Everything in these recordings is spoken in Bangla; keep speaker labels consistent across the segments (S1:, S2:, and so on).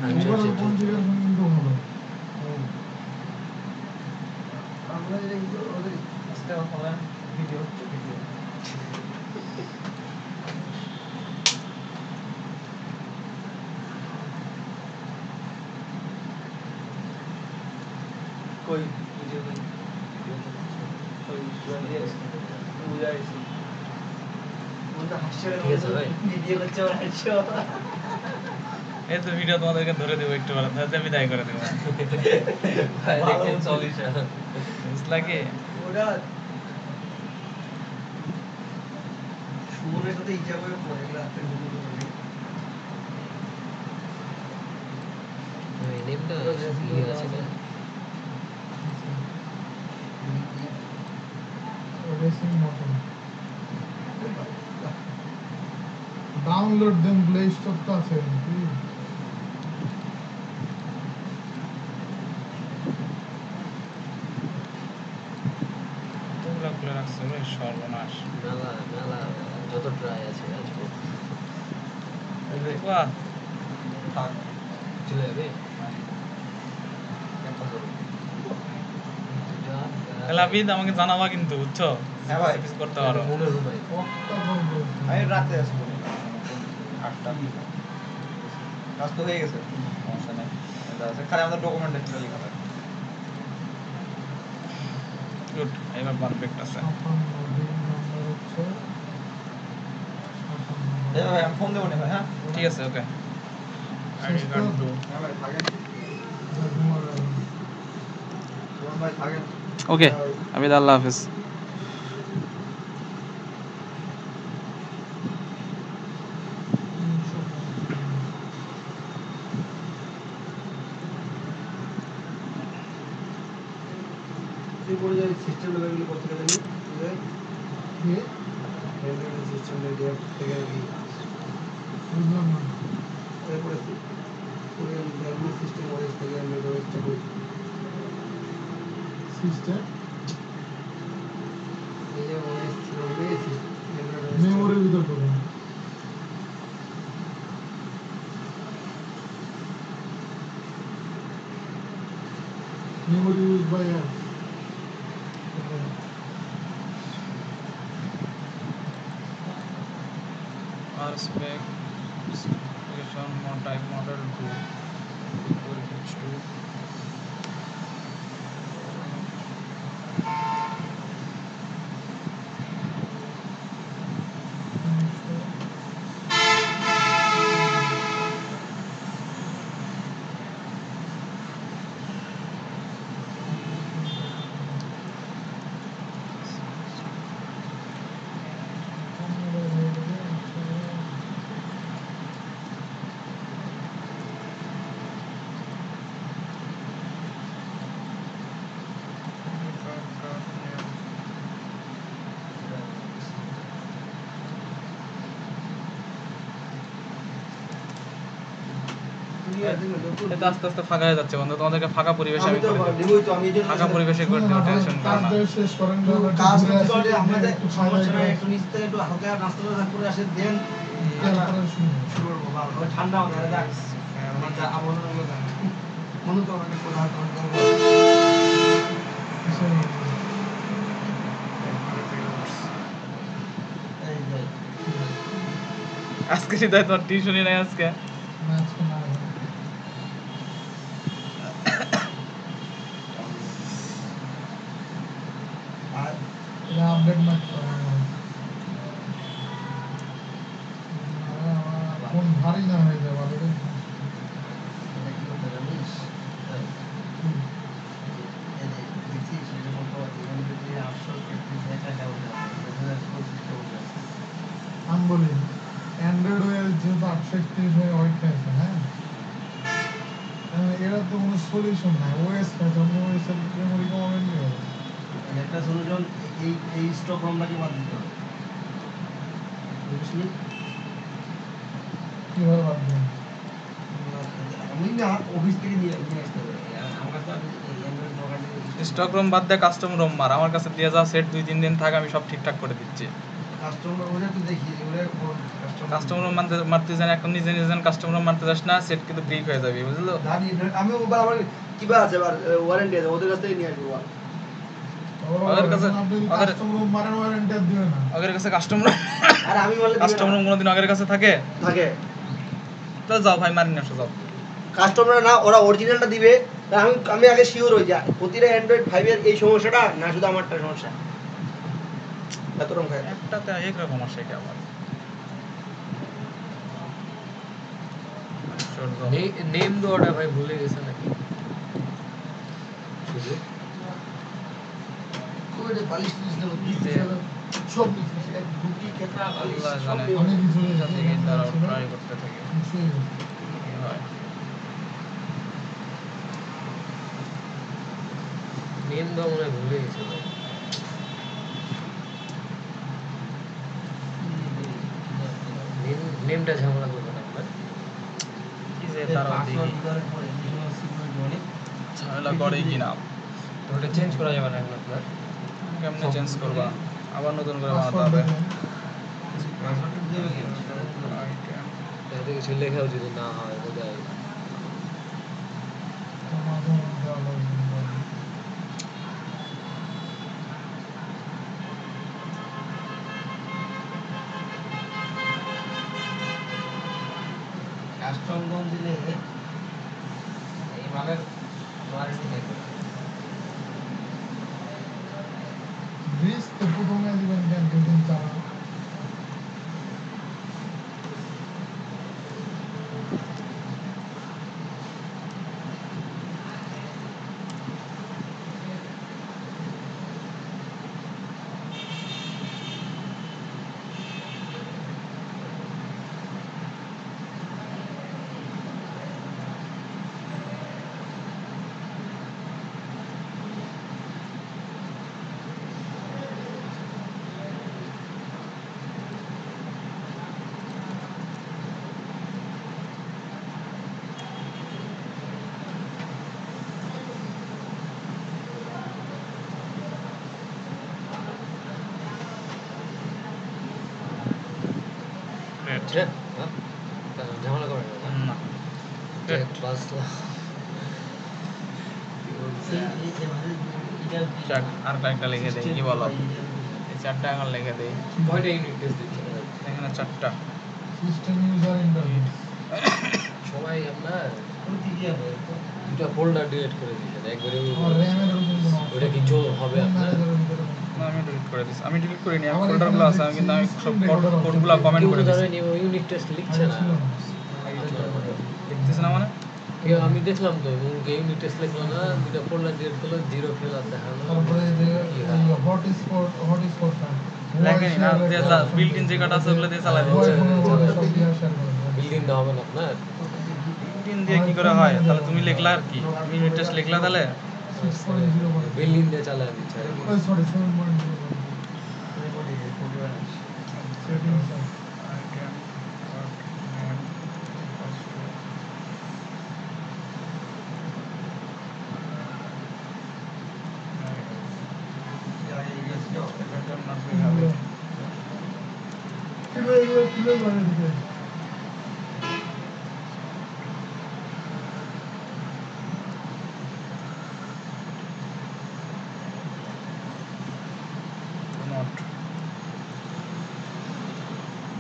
S1: ওভারঅল কনফিগারেশন কিন্তু ভালো।
S2: আমরা যেগুলো ওদের ইনস্টাগ্রাম ফলোয়ার ভিডিও कोई वीडियो नहीं कोई बुझाइছি ওটা হাসছে ভিডিও করছে আর হাসছে
S3: এই তো ভিডিও তোমাদেরকে ধরে দেব একটু পরে তাহলে আমি দাই করে দেব
S2: ভাই দেখেন সলিউশন
S3: বুঝলা কি
S2: ওটা শুরুতে তো ইচ্ছা করে পড়ে রাতে ঘুমিয়ে পড়ে
S4: ওই নেমটা কি আছে না
S1: রেসিং মোটর ডাউনলোড দেন প্লে স্টোর তো আছে নাকি
S3: তোমরা খুলে রাখছো রে সর্বনাশ
S4: মেলা যত ট্রাই আছে আজকে
S3: বাহ
S2: থাক
S4: চলে যাবে
S3: লাবিদ আমাকে জানাবা কিন্তু বুঝছো
S2: হ্যাঁ ভাই
S3: কিছু করতে পারো
S4: মনে হয় ভাই
S1: কতটা করবো
S2: আমি রাতে আসবো 8টা কাজ তো হয়ে গেছে সমস্যা নেই এটা আছে খালি আমাদের ডকুমেন্ট একটা লেখা থাকে
S3: গুড এবার পারফেক্ট আছে
S2: ভাই আমি ফোন দেবো না ভাই হ্যাঁ
S3: ঠিক আছে ওকে আইডি কার্ড টু
S2: হ্যাঁ ভাই থাকেন ভাই থাকেন
S3: ওকে আমি আল্লাহ হাফেজ
S2: তুই পড়ে যাবি সিস্টেম লেভেলগুলো করতে গেলে নি
S1: কি
S2: হ্যান্ডেল সিস্টেম লেভেল থেকে কি
S1: বুঝলাম না
S2: এরপরে পুরো হ্যান্ডেল সিস্টেম ওএস থেকে হ্যান্ডেল ওএসটা করি
S1: সিস্টেম
S2: এই যে ওএস ছিল বেস
S1: মেমোরির ভিতর ঢোকে memory used by us.
S3: R spec specification type model 2 equal to এটা আস্তে আস্তে ফাঁকা হয়ে যাচ্ছে বন্ধু তোমাদেরকে ফাঁকা পরিবেশে আমি করে দেব ফাঁকা পরিবেশে করে দেব টেনশন করো না
S1: কাজ শেষ করেন
S2: কাজ করে আমাদের একটু সমস্যা নাই একটু নিচে একটু হালকা নাস্তা করে আসে দেন শুরু করব ভালো ঠান্ডা হবে দেখ মানে আমন হলো দেখ মনে তো আমাকে কোলা
S3: আজকে সিধা তোর টিউশনই নাই আজকে
S1: আপডেট না ফোন ভারী না হয়ে যায় ভালো আমি বলি অ্যান্ড্রয়েড ওয়েস যেহেতু 831 হয়ে ওয়েট খাইছে হ্যাঁ এরা তো কোনো সলিউশন নাই ওএস খাইছে অন্য ওএস এর মেমোরি কমাবেন কি হবে
S2: একটা সলিউশন এই স্টক রমটাকে বাদ দিতে হবে বুঝলি
S1: কিভাবে বাদ দেবেন
S2: আমি না অফিস থেকে নিয়ে আসতে হবে আমার কাছে অ্যান্ড্রয়েড দোকানে
S3: স্টক রুম বাদ দিয়ে কাস্টম রুম মার আমার কাছে দিয়ে যা সেট 2-3 দিন থাক আমি সব ঠিকঠাক করে দিচ্ছি
S2: কাস্টমার ওরা তো দেখি ওরা
S3: কাস্টমার মারতে জানে এখন নিজে নিজে কাস্টমার মারতে যাস না সেট কিন্তু ব্রেক হয়ে যাবে বুঝলো
S2: জানি আমি মোবাইল আমার কিবা আছে আবার ওয়ারেন্টি আছে ওদের কাছ থেকে নিয়ে আসবো
S3: ওদের কাছে
S1: কাস্টমার মারার ওয়ারেন্টি দিবে না
S3: আগের কাছে কাস্টমার
S2: আর আমি বলে
S3: কাস্টমার কোনোদিন আগের কাছে থাকে
S2: থাকে
S3: তো যাও ভাই মারি না যাও
S2: কাস্টমার না ওরা অরিজিনালটা দিবে তা আমি আগে শিওর হই যা প্রতিটা অ্যান্ড্রয়েড 5 এর এই সমস্যাটা না শুধু আমারটা সমস্যা এত রকম খায়
S3: একটাতে একরকম আসে কি আবার
S4: নেম দেওয়াটা ভাই ভুলে গেছে নাকি শুধু
S2: কোই পালিশ দিস না সব এক দুটি কেটরা পালিশ
S3: আল্লাহ
S2: সব
S3: জানে
S1: অনেক কিছু
S3: যাতে কি তারা ট্রাই করতে থাকে কি হয়
S4: নেম দেওয়া মনে হয় ভুলে গেছে ভাই নেমটা ঝামেলা করবে না আপনার
S3: কি যে তারা ঝামেলা করে কিনা
S4: তো ওটা চেঞ্জ করা যাবে না এখন আপনার
S3: কেমনে চেঞ্জ করবা আবার নতুন করে বানাতে হবে
S4: তাতে কিছু লেখাও যদি না হয় বোধহয়
S2: কাস্টম লোন দিলে এই মালের ওয়ারেন্টি থাকে
S1: গ্রিস তো প্রথমে দিবেন কেন দুদিন চালা
S4: হ্যাঁ ঝামেলা করে
S3: না
S4: বাস
S3: যাক আর কয়েকটা লিখে দেই কি বলো এই চারটা এখন লিখে দেই
S4: কয়টা ইউনিট টেস্ট দিচ্ছে
S3: এখানে চারটা
S1: সিস্টেম ইউজার ইন্টারফেস
S4: সবাই আপনার দুটা ফোল্ডার ডিলিট করে দিয়েছেন একবারে
S1: আর র‍্যামের ওরকম কোনো
S4: ওটা কি হবে আপনার
S3: না আমি ডিলিট করে দিছি আমি ডিলিট করিনি আমার ফোল্ডারগুলো আছে আমি কিন্তু আমি সব কোডগুলো কমেন্ট করে দিছি
S4: ইউনিট টেস্ট লিখছে না
S3: লিখতেছ না মানে
S4: আমি দেখলাম তো ইউনিট টেস্ট লিখলো না দুটা ফোল্ডার ডিলিট করলো জিরো ফেলার দেখালো
S1: তারপরে যে হট ইজ ফর ফ্যান
S3: লেখেনি না বিল্ট ইন যে কাটা আছে ওগুলো দিয়ে চালাই দিচ্ছে
S4: বিল্ডিংটা হবে না আপনার
S3: বিল্ট ইন দিয়ে কি করে হয় তাহলে তুমি লিখলা আর কি ইউনিট টেস্ট লিখলা তাহলে
S4: বিল্ডিং দিয়ে চালাই দিচ্ছে
S1: সরি 7.0 সেটিংস কিভাবে বানিয়ে দিতে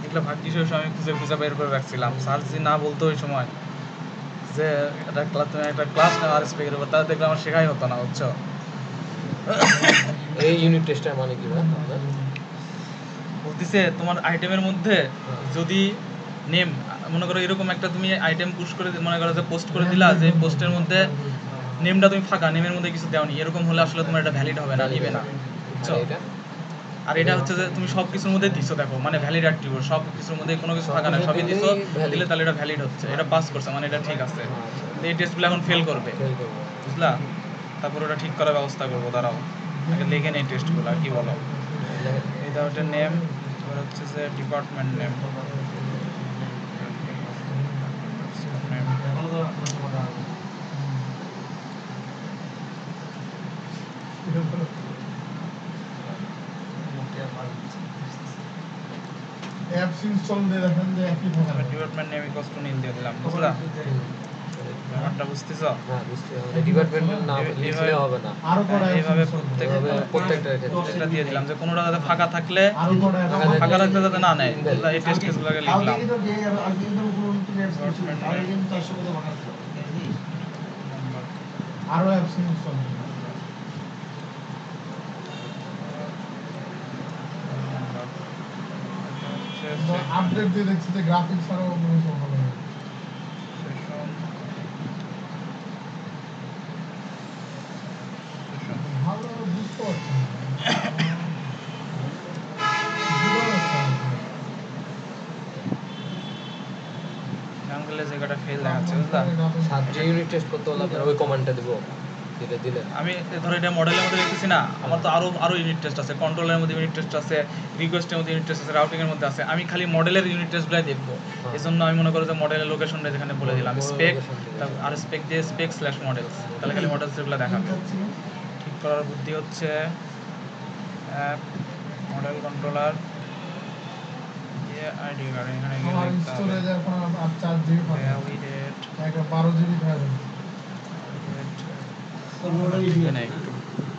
S3: এগুলো ভাগ্যিস ওই সময় খুঁজে খুঁজে বের করে রাখছিলাম সার্চ না বলতো ওই সময় যে একটা ক্লাস তুমি একটা ক্লাস নাও আর স্পিকার উপর তাহলে দেখলে আমার শেখাই হতো না বুঝছো
S4: এই ইউনিট টেস্টটার মানে কি ভাই
S3: বলতেছে তোমার আইটেমের মধ্যে যদি নেম মনে করো এরকম একটা তুমি আইটেম পুশ করে মনে করো যে পোস্ট করে দিলা যে পোস্টের মধ্যে নেমটা তুমি ফাঁকা নেমের মধ্যে কিছু দেওনি এরকম হলে আসলে তোমার এটা ভ্যালিড হবে না নিবে না বুঝছো আর এটা হচ্ছে যে তুমি সব কিছুর মধ্যে দিছো দেখো মানে ভ্যালিড অ্যাট্রিবিউট সব কিছুর মধ্যে কোনো কিছু ফাঁকা না সবই দিছো দিলে তাহলে এটা ভ্যালিড হচ্ছে এটা পাস করছে মানে এটা ঠিক আছে এই টেস্টগুলো এখন ফেল করবে বুঝলা তারপর ওটা ঠিক করার ব্যবস্থা করবো দাঁড়াও আগে লিখে নেই টেস্টগুলো আর কি বলো এটা ওটা নেম তারপর হচ্ছে যে ডিপার্টমেন্ট নেম
S1: ইনস্টল দিয়ে দেখেন যে একই থাকে
S3: ডিপার্টমেন্ট নেম ইকুয়ালস টু নীল দিয়ে দিলাম বুঝলা ব্যাপারটা বুঝতেছো
S4: হ্যাঁ বুঝতে হবে ডিপার্টমেন্টের নাম লিখলে হবে না
S1: আরো কটা
S3: এইভাবে
S4: প্রত্যেকটা
S3: প্রত্যেকটা দিয়ে দিলাম যে কোনোটা যাতে ফাঁকা থাকলে
S1: আরো কটা
S3: ফাঁকা থাকতে যাতে না নেয় বুঝলা এই টেস্ট কেসগুলোকে লিখলাম
S2: কালকে কিন্তু যে আজকে কিন্তু কোনো নতুন অ্যাপস কিছু তাহলে কিন্তু 400 কত ভাগ আছে
S1: আরো অ্যাপস ইনস্টল আপডেট দিয়ে দেখছি যে গ্রাফিক্স আরো ভালো হয় ভালো বুঝতে পারছি না
S3: জানলে জায়গাটা ফেল দেখাচ্ছে বুঝলা
S4: যে ইউনিট টেস্ট করতে হলে আপনার ওই কমান্ডটা দেব দিলে দিলে
S3: আমি ধরো এটা মডেলের মধ্যে লিখতেছি না আমার তো আরো ইউনিট টেস্ট আছে কন্ট্রোলের মধ্যে ইউনিট টেস্ট আছে রিকোয়েস্টের মধ্যে ইউনিট টেস্ট আছে রাউটিং এর মধ্যে আছে আমি খালি মডেলের ইউনিট টেস্টগুলাই দেখবো এজন্য আমি মনে করি যে মডেলের লোকেশনটা যেখানে বলে দিলাম স্পেক আর স্পেক দিয়ে স্পেক/মডেলস তাহলে খালি মডেলস এগুলো দেখাবে ঠিক করার বুদ্ধি হচ্ছে অ্যাপ মডেল কন্ট্রোলার দিয়ে আইডি কার্ড এখানে গিয়ে
S1: আমার
S3: লিখতে হবে
S1: স্টোরেজ এখন আর 4 জিবি থাকে
S3: ভ্যালিডেট
S1: একটা 12 জিবি থাকে
S3: এখানে একটু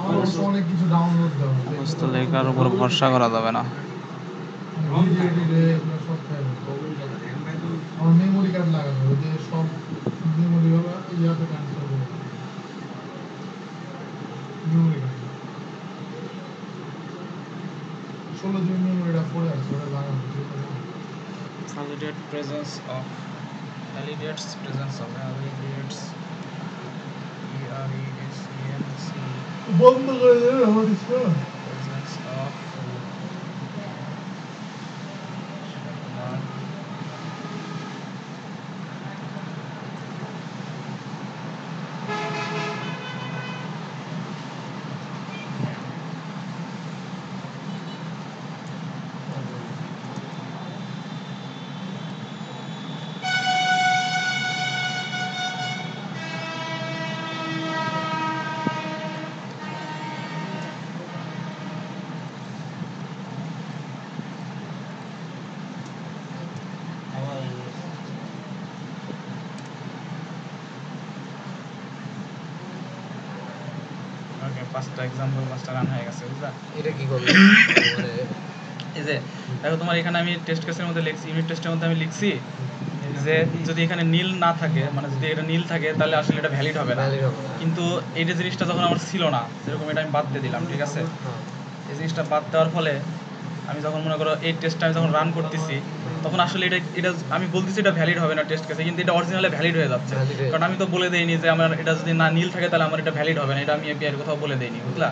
S1: আমার অনেক কিছু ডাউনলোড দেওয়া
S3: মুখস্থ লেখার উপর ভরসা করা যাবে না
S1: ভিডিও টিডিও এগুলো সব খাবে আমার মেমোরি কার্ড লাগাতে হবে যে সব মেমোরি হলো ইয়াতে ট্রান্সফার করব মেমোরি কার্ড 16 জিবি মেমোরিটা পড়ে আছে ওটা লাগানো
S3: validates presence of validates PRESENCE
S1: বন্ধ করে দেবে আমার ইচ্ছা
S3: presence of ওকে পাঁচটা এক্সাম্পল পাঁচটা রান হয়ে গেছে বুঝলা
S4: এটা কি করবে মানে
S3: এই যে দেখো তোমার এখানে আমি টেস্ট কেসের মধ্যে লিখছি ইউনিট টেস্টের মধ্যে আমি লিখছি যে যদি এখানে নীল না থাকে মানে যদি এটা নীল থাকে তাহলে আসলে এটা ভ্যালিড হবে না
S4: valid হবে না।
S3: কিন্তু এই যে জিনিসটা যখন আমার ছিল না সেরকম এটা আমি বাদ দিয়ে দিলাম ঠিক আছে
S4: হ্যাঁ
S3: এই জিনিসটা বাদ দেওয়ার ফলে আমি যখন মনে করো এই টেস্টটা আমি যখন রান করতেছি তখন আসলে এটা আমি বলতেছি এটা ভ্যালিড হবে না টেস্ট কেসে কিন্তু এটা অরিজিনালে ভ্যালিড হয়ে যাচ্ছে
S4: Valid হয়ে
S3: কারণ আমি তো বলে দেইনি যে আমার এটা যদি না নীল থাকে তাহলে আমার এটা ভ্যালিড হবে না এটা আমি এপিআই এর কোথাও বলে দেইনি বুঝলা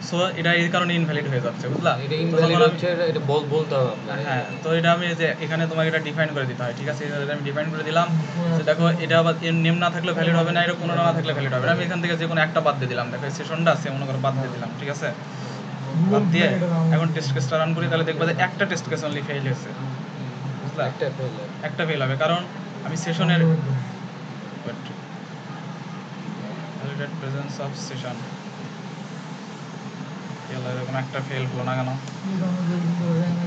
S3: সো এটা এই কারণে ইনভ্যালিড হয়ে যাচ্ছে বুঝলা
S4: এটা
S3: তো
S4: ইনভ্যালিড
S3: যখন আমি-
S4: হচ্ছে এটা বলতে হবে আপনার
S3: হ্যাঁ তো এটা আমি যে এখানে তোমাকে এটা ডিফাইন করে দিতে হয় ঠিক আছে এটা আমি ডিফাইন করে দিলাম যে দেখো এটা আবার এর নেম না থাকলে ভ্যালিড হবে না এটা কোনো না থাকলে ভ্যালিড হবে না আমি এখান থেকে যে কোনো একটা বাদ দিয়ে দিলাম দেখো এই সেশনটা আছে মনে করো বাদ দিয়ে দিলাম ঠিক আছে বাদ দিয়ে এখন টেস্ট কেসটা রান করি তাহলে দেখবা যে একটা টেস্ট কেস অনলি ফেল হয়েছে বুঝলা
S4: একটা ফেল
S3: একটা ফেল হবে কারণ আমি সেশনের ভ্যালিডেট প্রেজেন্স অফ সেশন এরকম একটা ফেল হলো না কেন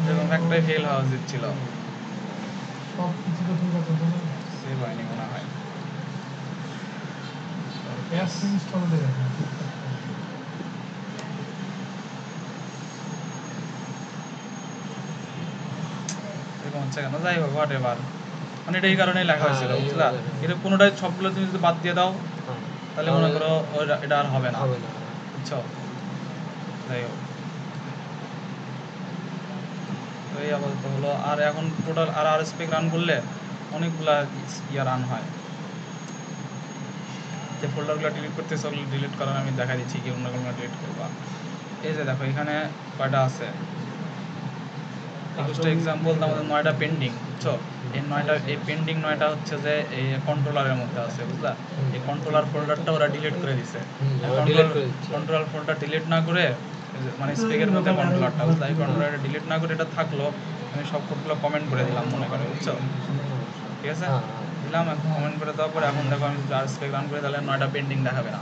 S3: এরকম একটাই ফেল হওয়া উচিত ছিল
S1: সব কিছু তো ঠিক আছে তো
S3: সেভ হয়নি মনে হয়
S1: অ্যাপস ইনস্টল দিয়ে রাখেন
S3: এরকম হচ্ছে কেন যাই হোক হোয়াট এভার মানে এটা এই কারণেই লেখা হয়েছিল
S4: হ্যাঁ, এই
S3: বুঝলা
S4: কারণে।
S3: এটা কোনোটাই সবগুলো তুমি যদি বাদ দিয়ে দাও তাহলে মনে করো এটা আর হবে না
S4: হবে না
S3: বুঝছো যাই হোক তো এই আপাতত হলো আর এখন টোটাল আর স্পেক রান করলে অনেকগুলা ইয়া রান হয় যে ফোল্ডারগুলো ডিলিট করতেছে ওগুলো ডিলিট করার আমি দেখা দিচ্ছি কি অন্য কোনো ডিলিট করবা এই যে দেখো এখানে কয়টা আছে 21টা এক্সাম্পল তার মধ্যে 9টা পেন্ডিং বুঝছো এই পেন্ডিং 9টা হচ্ছে যে এই কন্ট্রোলারের মধ্যে আছে বুঝলা এই কন্ট্রোলার ফোল্ডারটা ওরা ডিলিট করে দিছে
S4: delete করে দিচ্ছে।
S3: কন্ট্রোলার ফোল্ডার ডিলিট না করে এই যে মানে স্পেকের মধ্যে কন্ট্রোলারটা বুঝলা এই কন্ট্রোলারটা ডিলিট না করে এটা থাকলো আমি সব কোডগুলো কমেন্ট করে দিলাম মনে করে বুঝছো ঠিক আছে
S4: হ্যাঁ
S3: দিলাম কমেন্ট করে দেওয়ার পরে এখন দেখো আমি যদি আর স্পেক রান করে তাহলে 9টা পেন্ডিং দেখাবে না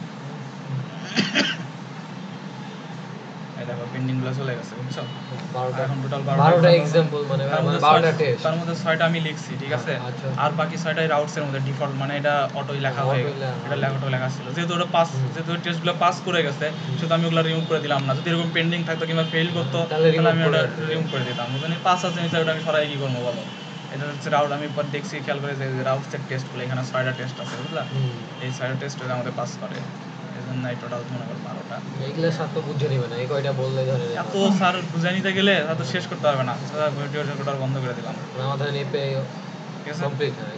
S3: এই দেখো পেন্ডিং গুলো চলে গেছে বুঝছো
S4: 12টা
S3: এখন টোটাল
S4: 12টা এক্সাম্পল মানে
S3: তার মধ্যে
S4: 12টা টেস্ট
S3: তার মধ্যে 6টা আমি লিখছি ঠিক আছে
S4: আচ্ছা।
S3: আর বাকি 6টাই রাউটস এর মধ্যে ডিফল্ট মানে এটা অটোই লেখা হয়ে
S4: Auto লেখা।
S3: এটা লেখাটা লেখা ছিল যেহেতু ওটা পাস যেহেতু টেস্টগুলো পাস করে গেছে সেহেতু আমি ওগুলো রিমুভ করে দিলাম না যদি এরকম পেন্ডিং থাকতো কিংবা ফেল করতো
S4: তাহলে
S3: তাহলে আমি
S4: remove
S3: ওটা
S4: করে দিতে।
S3: রিমুভ করে দিতাম বুঝলি পাস আছে নিচে ওটা আমি সরাই কি করবো বলো এটা হচ্ছে রাউট আমি পর দেখছি খেয়াল করে যে রাউটস এর টেস্টগুলো এখানে 6টা টেস্ট আছে বুঝলা এই 6টা টেস্ট আমাদের পাস করে এজন্য এই টোটাল মনে করো 12টা
S4: এইগুলো স্যার তো বুঝে নিবে না এই কয়টা বললে ধরে নেবে।
S3: এত স্যার বুঝে নিতে গেলে তা তো শেষ করতে পারবে না ভিডিও রেকর্ডার বন্ধ করে দিলাম
S4: আমাদের নেপে
S3: ঠিক আছে
S4: কমপ্লিট হ্যাঁ